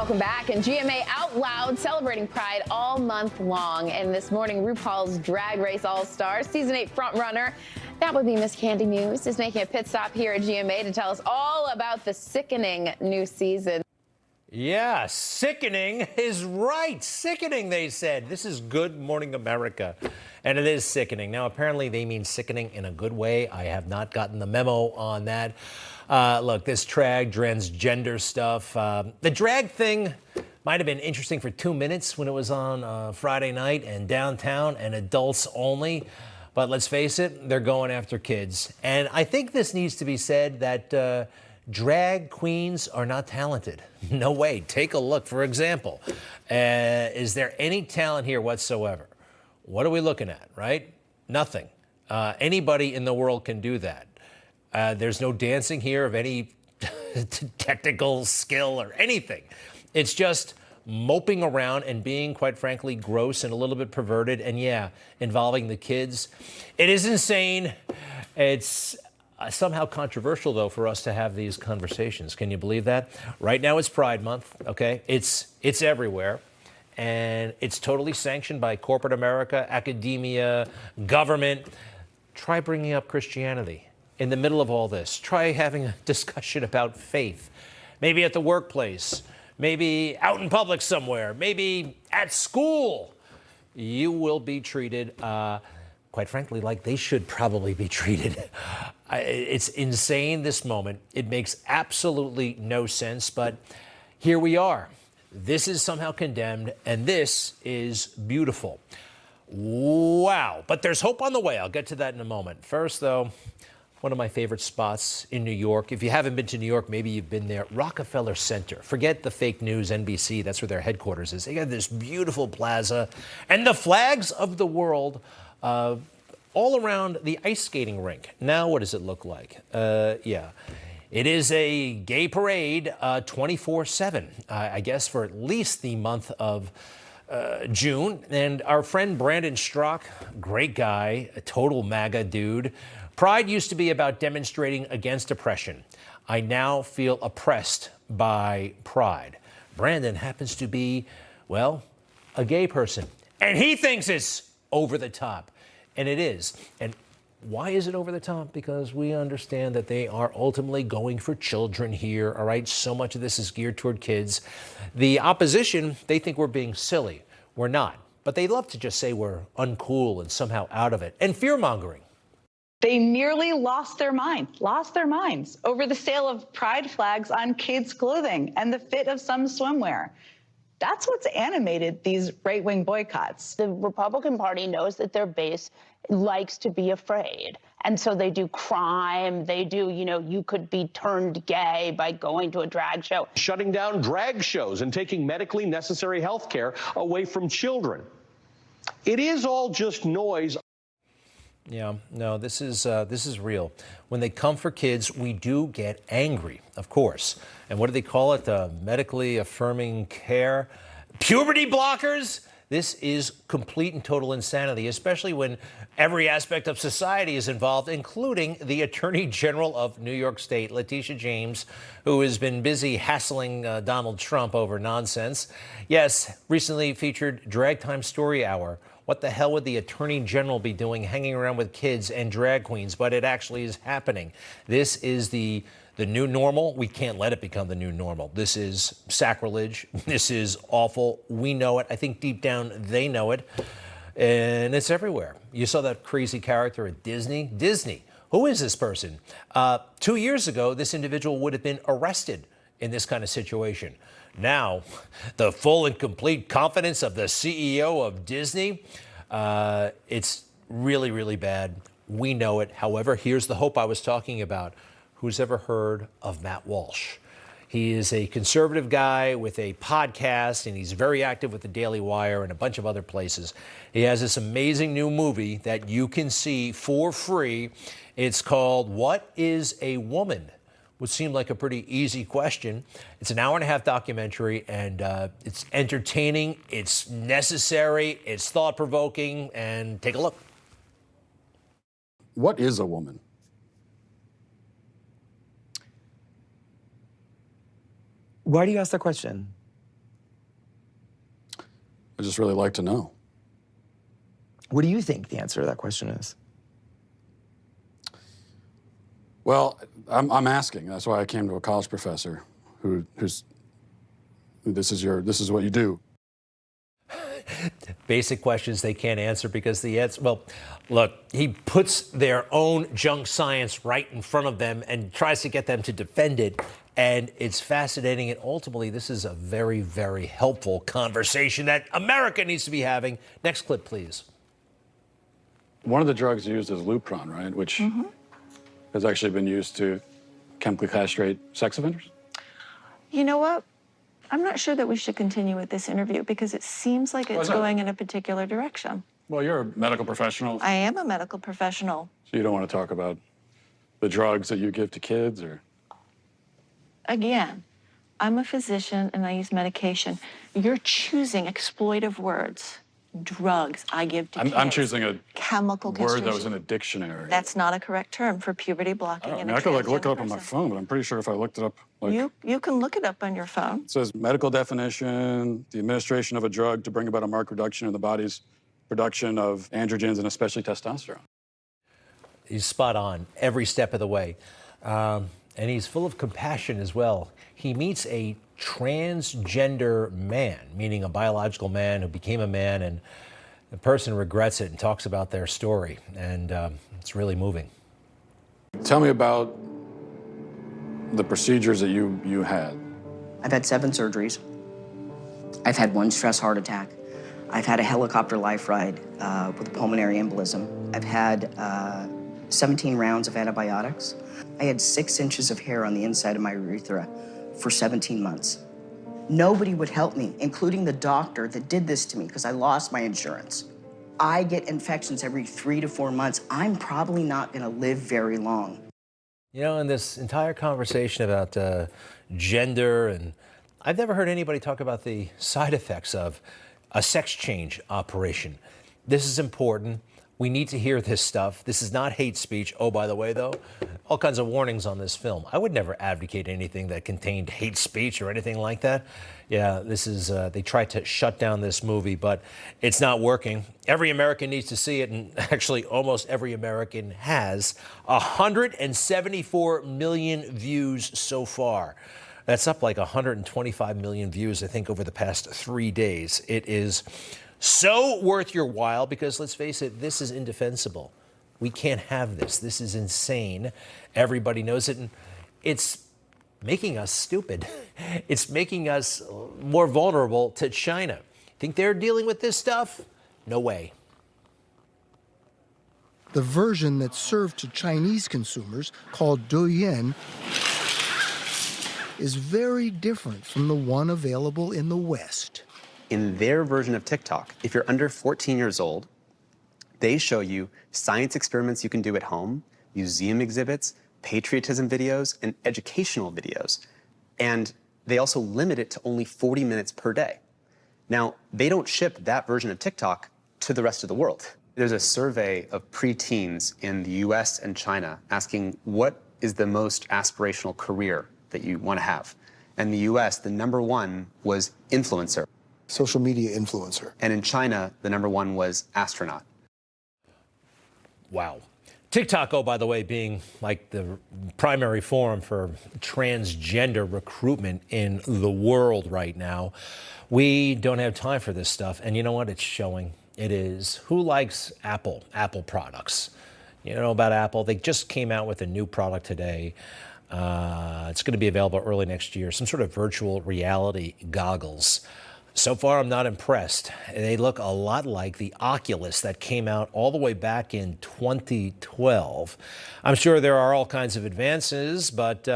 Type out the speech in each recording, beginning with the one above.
Welcome back. And GMA Out Loud celebrating Pride all month long. And this morning, RuPaul's Drag Race All-Stars Season 8 frontrunner, that would be Miss Candy Muse, is making a pit stop here at GMA to tell us all about the sickening new season. Yeah, sickening is right. Sickening, they said. This is Good Morning America, and it is sickening. Now, apparently they mean sickening in a good way. I have not gotten the memo on that. Look, this transgender stuff, the drag thing might have been interesting for 2 minutes when it was on Friday night and downtown and adults only. But let's face it, they're going after kids. And I think this needs to be said that drag queens are not talented. No way. Take a look. For example, is there any talent here whatsoever? What are we looking at, right? Nothing. Anybody in the world can do that. There's no dancing here of any technical skill or anything. It's just moping around and being, quite frankly, gross and a little bit perverted. And yeah, involving the kids. It is insane. It's somehow controversial, though, for us to have these conversations. Can you believe that? Right now it's Pride Month, okay? It's everywhere. And it's totally sanctioned by corporate America, academia, government. Try bringing up Christianity in the middle of all this. Try having a discussion about faith. Maybe at the workplace. Maybe out in public somewhere. Maybe at school. You will be treated, quite frankly, like they should probably be treated. It's insane, this moment. It makes absolutely no sense, but here we are. This is somehow condemned, and this is beautiful. Wow. But there's hope on the way. I'll get to that in a moment. First, though, one of my favorite spots in New York. If you haven't been to New York, maybe you've been there. Rockefeller Center. Forget the fake news, NBC. That's where their headquarters is. They got this beautiful plaza and the flags of the world all around the ice skating rink. Now, what does it look like? Yeah. It is a gay parade 24/7, I guess, for at least the month of June. And our friend Brandon Strzok, great guy, a total MAGA dude. Pride used to be about demonstrating against oppression. I now feel oppressed by pride. Brandon happens to be, well, a gay person. And he thinks it's over the top. And it is. And why is it over the top? Because we understand that they are ultimately going for children here, all right? So much of this is geared toward kids. The opposition, they think we're being silly. We're not. But they love to just say we're uncool and somehow out of it. And fear-mongering. They nearly lost their minds over the sale of pride flags on kids' clothing and the fit of some swimwear. That's what's animated these right-wing boycotts. The Republican Party knows that their base likes to be afraid. And so they do crime. They do, you could be turned gay by going to a drag show. Shutting down drag shows and taking medically necessary health care away from children. It is all just noise. Yeah, no, this is real. When they come for kids, we do get angry, of course. And what do they call it? Medically affirming care? Puberty blockers? This is complete and total insanity, especially when every aspect of society is involved, including the Attorney General of New York State, Letitia James, who has been busy hassling Donald Trump over nonsense. Yes, recently featured Drag Time Story Hour. What the hell would the Attorney General be doing hanging around with kids and drag queens? But it actually is happening. This is the new normal. We can't let it become the new normal. This is sacrilege. This is awful. We know it. I think deep down they know it. And it's everywhere. You saw that crazy character at Disney. Disney. Who is this person? 2 years ago, this individual would have been arrested in this kind of situation. Now, the full and complete confidence of the CEO of Disney, it's really, really bad. We know it. However, here's the hope I was talking about. Who's ever heard of Matt Walsh? He is a conservative guy with a podcast, and he's very active with the Daily Wire and a bunch of other places. He has this amazing new movie that you can see for free. It's called What is a Woman? Would seem like a pretty easy question. It's an hour-and-a-half documentary, and it's entertaining, it's necessary, it's thought-provoking, and take a look. What is a woman? Why do you ask that question? I'd just really like to know. What do you think the answer to that question is? Well, I'm asking. That's why I came to a college professor who's this is what you do. Basic questions they can't answer because the answer, well, look, he puts their own junk science right in front of them and tries to get them to defend it. And it's fascinating. And ultimately, this is a very, very helpful conversation that America needs to be having. Next clip, please. One of the drugs used is Lupron, right? Which has actually been used to chemically castrate sex offenders. You know what? I'm not sure that we should continue with this interview because it seems like it's going in a particular direction. Well, you're a medical professional. I am a medical professional. So you don't want to talk about the drugs that you give to kids, or? Again, I'm a physician and I use medication. You're choosing exploitive words. Drugs I give to kids. I'm choosing a chemical word castration. that was in a dictionary. That's not a correct term for puberty blocking. I could look it up on my phone, but I'm pretty sure if I looked it up, You can look it up on your phone. It says medical definition: the administration of a drug to bring about a marked reduction in the body's production of androgens and especially testosterone. He's spot on every step of the way. And he's full of compassion as well. He meets a transgender man, meaning a biological man who became a man, and the person regrets it and talks about their story. And it's really moving. Tell me about the procedures that you had. I've had 7 surgeries. I've had 1 stress heart attack. I've had a helicopter life ride with a pulmonary embolism. I've had 17 rounds of antibiotics. I had 6 inches of hair on the inside of my urethra for 17 months. Nobody would help me, including the doctor that did this to me because I lost my insurance. I get infections every 3 to 4 months. I'm probably not going to live very long. You know, in this entire conversation about gender, and I've never heard anybody talk about the side effects of a sex change operation. This is important. We need to hear this stuff. This is not hate speech. Oh, by the way, though, all kinds of warnings on this film. I would never advocate anything that contained hate speech or anything like that. Yeah, this is, they tried to shut down this movie, but it's not working. Every American needs to see it, and actually almost every American has. 174 million views so far. That's up like 125 million views, I think, over the past 3 days. It is so worth your while because, let's face it, this is indefensible. We can't have this. This is insane. Everybody knows it, and it's making us stupid. It's making us more vulnerable to China. Think they're dealing with this stuff? No way. The version that's served to Chinese consumers, called Douyin, is very different from the one available in the West. In their version of TikTok, if you're under 14 years old, they show you science experiments you can do at home, museum exhibits, patriotism videos, and educational videos. And they also limit it to only 40 minutes per day. Now, they don't ship that version of TikTok to the rest of the world. There's a survey of preteens in the US and China asking what is the most aspirational career that you want to have. And in the US, the #1 was influencer. Social media influencer. And in China, the #1 was astronaut. Wow. TikTok, oh, by the way, being like the primary forum for transgender recruitment in the world right now. We don't have time for this stuff. And you know what? It's showing. It is. Who likes Apple products? You know about Apple? They just came out with a new product today. It's going to be available early next year. Some sort of virtual reality goggles. So far, I'm not impressed. They look a lot like the Oculus that came out all the way back in 2012. I'm sure there are all kinds of advances, but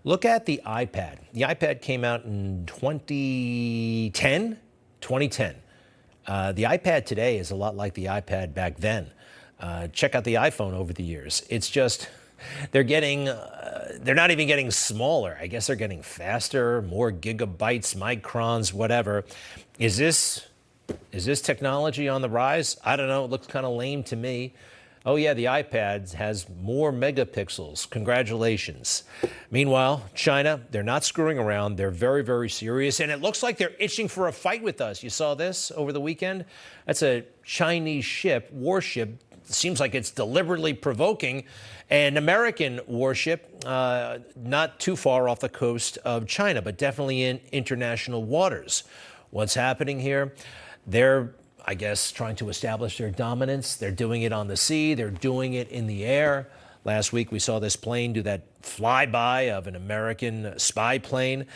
look at the iPad. The iPad came out in 2010. The iPad today is a lot like the iPad back then. Check out the iPhone over the years. It's just, they're not even getting smaller. I guess they're getting faster, more gigabytes, microns, whatever. Is this technology on the rise? I don't know. It looks kind of lame to me. Oh yeah, the iPad has more megapixels. Congratulations. Meanwhile, China, they're not screwing around. They're very, very serious. And it looks like they're itching for a fight with us. You saw this over the weekend? That's a Chinese ship, warship. Seems like it's deliberately provoking an American warship not too far off the coast of China, but definitely in international waters. What's happening here? They're, I guess, trying to establish their dominance. They're doing it on the sea. They're doing it in the air. Last week, we saw this plane do that flyby of an American spy plane.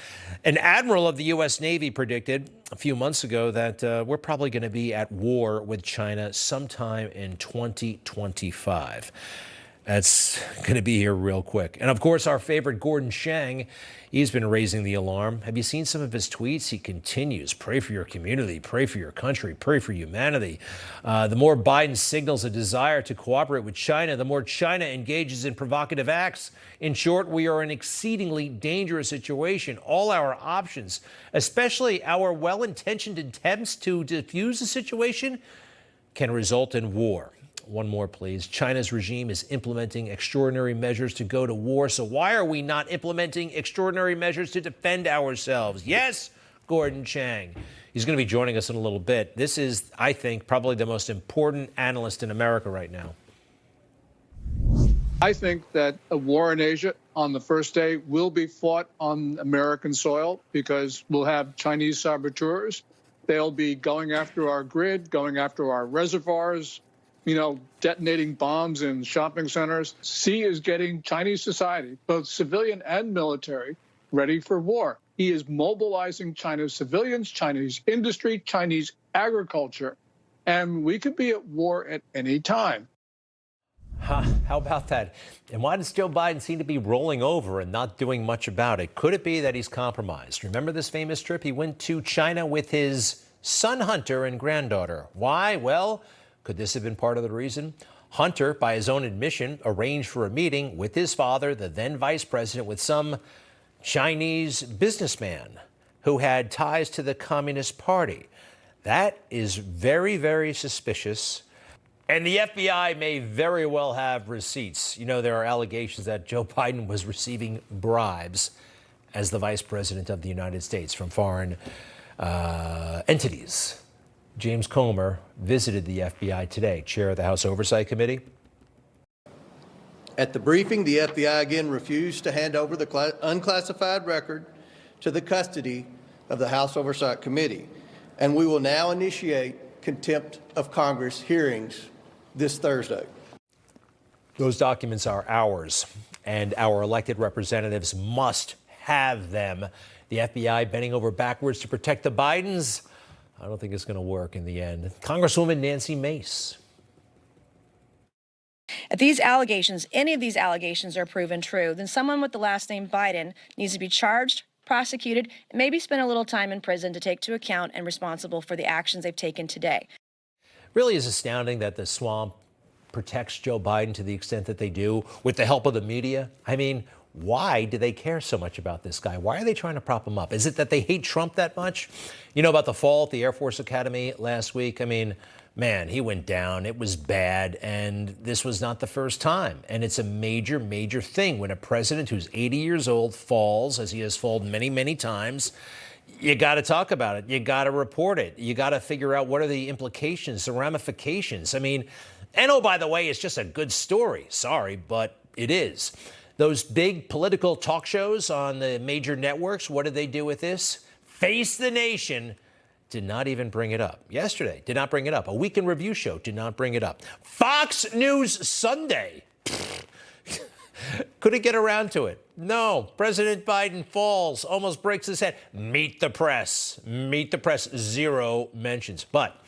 An admiral of the U.S. Navy predicted a few months ago that we're probably going to be at war with China sometime in 2025. That's going to be here real quick. And of course, our favorite Gordon Chang, he's been raising the alarm. Have you seen some of his tweets? He continues, pray for your community, pray for your country, pray for humanity. The more Biden signals a desire to cooperate with China, the more China engages in provocative acts. In short, we are in an exceedingly dangerous situation. All our options, especially our well-intentioned attempts to defuse the situation, can result in war. One more, please. China's regime is implementing extraordinary measures to go to war. So why are we not implementing extraordinary measures to defend ourselves? Yes, Gordon Chang. He's going to be joining us in a little bit. This is, I think, probably the most important analyst in America right now. I think that a war in Asia on the first day will be fought on American soil because we'll have Chinese saboteurs. They'll be going after our grid, going after our reservoirs, detonating bombs in shopping centers. Xi is getting Chinese society, both civilian and military, ready for war. He is mobilizing China's civilians, Chinese industry, Chinese agriculture, and we could be at war at any time. How about that? And why does Joe Biden seem to be rolling over and not doing much about it? Could it be that he's compromised? Remember this famous trip? He went to China with his son Hunter and granddaughter. Why? Well, could this have been part of the reason? Hunter, by his own admission, arranged for a meeting with his father, the then vice president, with some Chinese businessman who had ties to the Communist Party. That is very, very suspicious. And the FBI may very well have receipts. There are allegations that Joe Biden was receiving bribes as the vice president of the United States from foreign entities. James Comer visited the FBI today, chair of the House Oversight Committee. At the briefing, the FBI again refused to hand over the unclassified record to the custody of the House Oversight Committee, and we will now initiate contempt of Congress hearings this Thursday. Those documents are ours, and our elected representatives must have them. The FBI bending over backwards to protect the Bidens? I don't think it's going to work in the end. Congresswoman Nancy Mace. If these allegations, any of these allegations are proven true, then someone with the last name Biden needs to be charged, prosecuted, and maybe spend a little time in prison to take to account and responsible for the actions they've taken today. Really is astounding that the swamp protects Joe Biden to the extent that they do with the help of the media. I mean, why do they care so much about this guy? Why are they trying to prop him up? Is it that they hate Trump that much? You know about the fall at the Air Force Academy last week? I mean, man, he went down. It was bad. And this was not the first time. And it's a major, major thing when a president who's 80 years old falls, as he has fallen many, many times. You got to talk about it. You got to report it. You got to figure out what are the implications, the ramifications. I mean, and oh, by the way, it's just a good story. Sorry, but it is. Those big political talk shows on the major networks, what did they do with this? Face the Nation did not even bring it up. Yesterday, did not bring it up. A Week in Review show did not bring it up. Fox News Sunday couldn't get around to it. No, President Biden falls, almost breaks his head. Meet the press. Meet the press. Zero mentions. But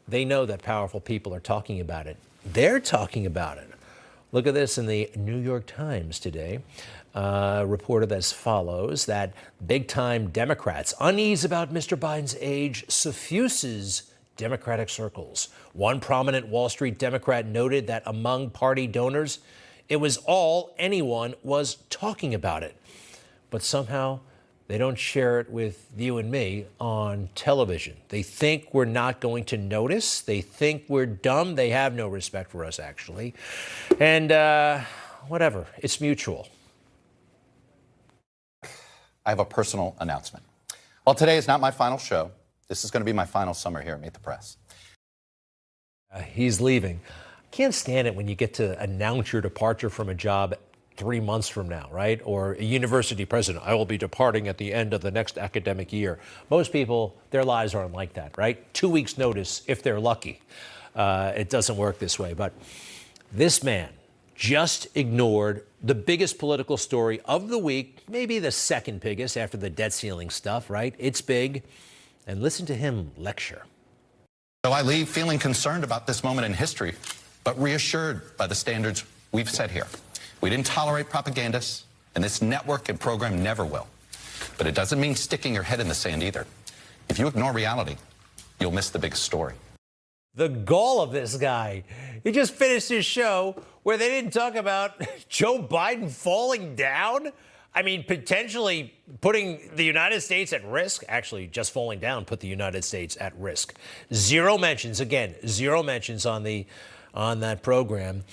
they know that powerful people are talking about it. They're talking about it. Look at this in the New York Times today. Reported as follows, that big-time Democrats' unease about Mr. Biden's age suffuses Democratic circles. One prominent Wall Street Democrat noted that among party donors, it was all anyone was talking about it. But somehow They don't share it with you and me on television. They think we're not going to notice. They think we're dumb. They have no respect for us, actually. And whatever, it's mutual. I have a personal announcement. While today is not my final show, this is going to be my final summer here at Meet the Press. He's leaving. I can't stand it when you get to announce your departure from a job 3 months from now, right? Or a university president, I will be departing at the end of the next academic year. Most people, their lives aren't like that, right? 2 weeks notice if they're lucky. It doesn't work this way. But this man just ignored the biggest political story of the week, maybe the second biggest after the debt ceiling stuff, right? It's big. And listen to him lecture. So I leave feeling concerned about this moment in history, but reassured by the standards we've set here. We didn't tolerate propagandists, and this network and program never will. But it doesn't mean sticking your head in the sand either. If you ignore reality, you'll miss the big story. The gall of this guy. He just finished his show where they didn't talk about Joe Biden falling down. I mean, potentially putting the United States at risk. Actually, just falling down put the United States at risk. Zero mentions, again, zero mentions on that program.